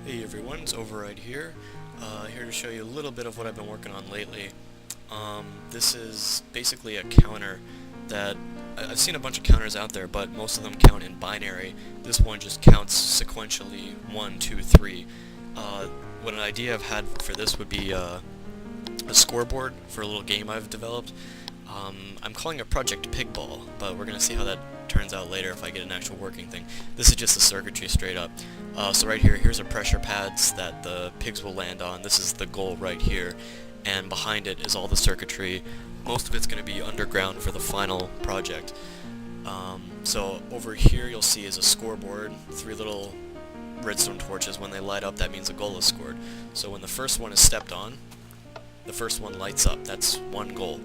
Hey everyone, it's Override here. Here to show you a little bit of what I've been working on lately. This is basically a counter that I've seen a bunch of counters out there, but most of them count in binary. This one just counts sequentially 1, 2, 3. What an idea I've had for this would be a scoreboard for a little game I've developed. I'm calling it Project PigBall, but we're going to see how that turns out later if I get an actual working thing. This is just the circuitry straight up. So right here, here's the pressure pads that the pigs will land on. This is the goal right here, and behind it is all the circuitry. Most of it's going to be underground for the final project. So over here you'll see is a scoreboard, 3 little redstone torches. When they light up, that means a goal is scored. So when the first one is stepped on, the first one lights up. That's one goal.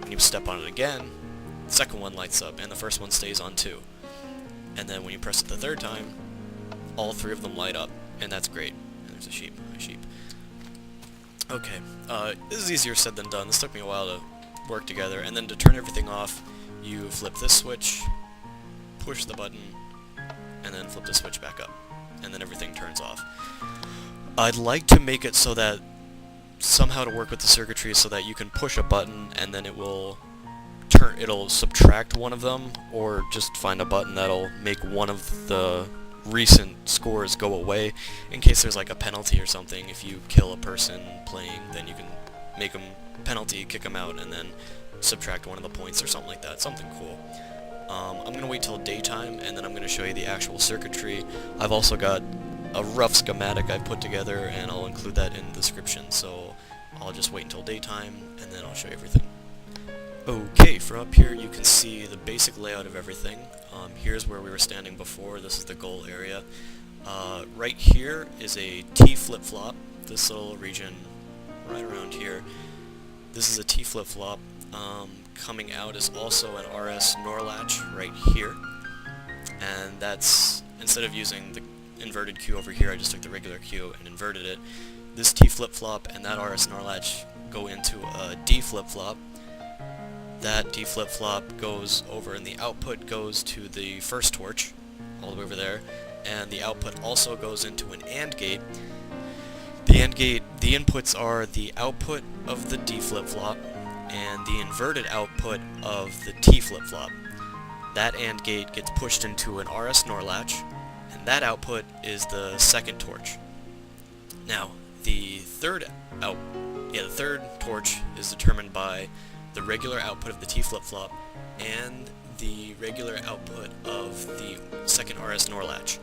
When you step on it again, the second one lights up, and the first one stays on 2. And then when you press it the third time, all 3 of them light up, and that's great. And there's a sheep. Hi, sheep. Okay, this is easier said than done. This took me a while to work together, and then to turn everything off, you flip this switch, push the button, and then flip the switch back up, and then everything turns off. I'd like to make it so that somehow to work with the circuitry so that you can push a button and then it'll subtract one of them, or just find a button that'll make one of the recent scores go away in case there's like a penalty or something. If you kill a person playing, then you can make them penalty, kick them out, and then subtract one of the points or something like that. Something cool. I'm going to wait till daytime, and then I'm going to show you the actual circuitry. I've also got a rough schematic I've put together, and I'll include that in the description, so I'll just wait until daytime, and then I'll show you everything. Okay, from up here you can see the basic layout of everything. Here's where we were standing before. This is the goal area. Right here is a T flip-flop, this little region right around here. This is a T flip-flop. Coming out is also an RS NOR latch right here, and that's, instead of using the inverted Q over here, I just took the regular Q and inverted it. This T flip-flop and that RS NOR latch go into a D flip-flop. That D flip-flop goes over, and the output goes to the first torch, all the way over there, and the output also goes into an AND gate. The AND gate, the inputs are the output of the D flip-flop and the inverted output of the T flip-flop. That AND gate gets pushed into an RS NOR latch, and that output is the second torch. Now, the third torch is determined by the regular output of the T flip-flop and the regular output of the second RS NOR latch.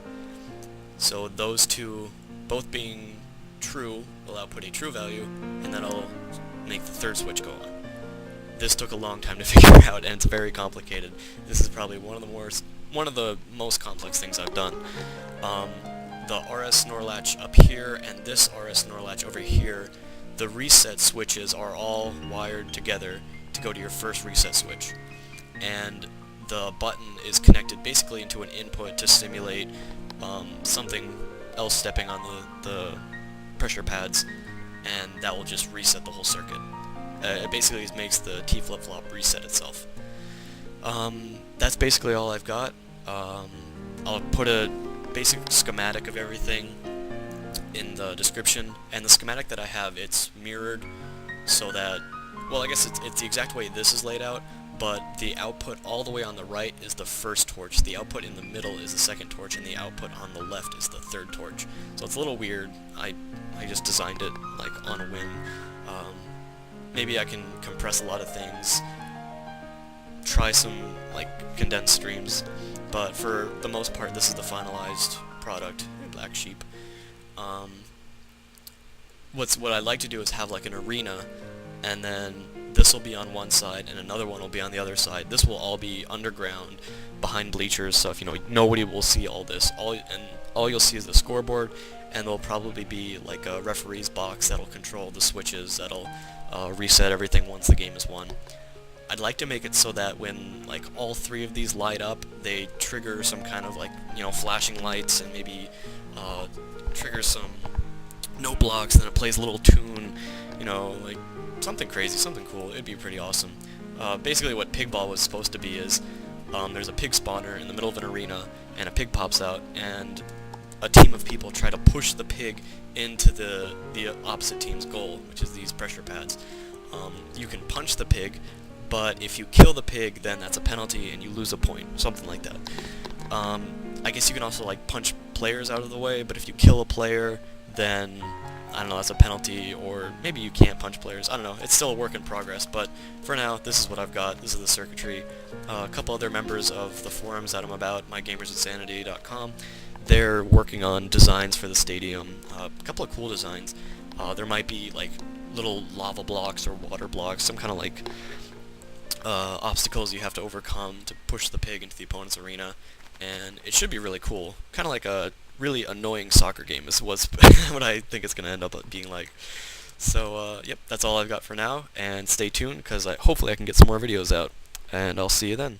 So those two, both being true, will output a true value, and that'll make the third switch go on. This took a long time to figure out, and it's very complicated. This is probably one of the most complex things I've done. The RS NOR latch up here and this RS NOR latch over here, the reset switches are all wired together to go to your first reset switch. And the button is connected basically into an input to simulate something else stepping on the pressure pads, and that will just reset the whole circuit. It basically makes the T flip-flop reset itself. That's basically all I've got. I'll put a basic schematic of everything in the description, and the schematic that I have, it's mirrored so that, well, I guess it's the exact way this is laid out, but the output all the way on the right is the first torch, the output in the middle is the second torch, and the output on the left is the third torch. So it's a little weird. I just designed it like on a whim. Maybe I can compress a lot of things, try some like condensed streams, but for the most part this is the finalized product. Black sheep. What I'd like to do is have like an arena, and then this will be on one side and another one will be on the other side. This will all be underground behind bleachers, so if nobody will see all this. All you'll see is the scoreboard, and there'll probably be like a referee's box that'll control the switches that'll reset everything once the game is won. I'd like to make it so that when like all 3 of these light up, they trigger some kind of like flashing lights, and maybe trigger some no blocks, and then it plays a little tune, like something crazy, something cool. It'd be pretty awesome. Basically what PigBall was supposed to be is there's a pig spawner in the middle of an arena, and a pig pops out, and a team of people try to push the pig into the opposite team's goal, which is these pressure pads. You can punch the pig, but if you kill the pig, then that's a penalty and you lose a point, something like that. I guess you can also like punch players out of the way, but if you kill a player, then I don't know, that's a penalty, or maybe you can't punch players. I don't know. It's still a work in progress, but for now, this is what I've got. This is the circuitry. A couple other members of the forums that I'm about, mygamersinsanity.com, they're working on designs for the stadium. A couple of cool designs. There might be like little lava blocks or water blocks, some kind of like obstacles you have to overcome to push the pig into the opponent's arena, and it should be really cool. Kind of like a really annoying soccer game is what I think it's going to end up being like. So, yep, that's all I've got for now, and stay tuned, because hopefully I can get some more videos out, and I'll see you then.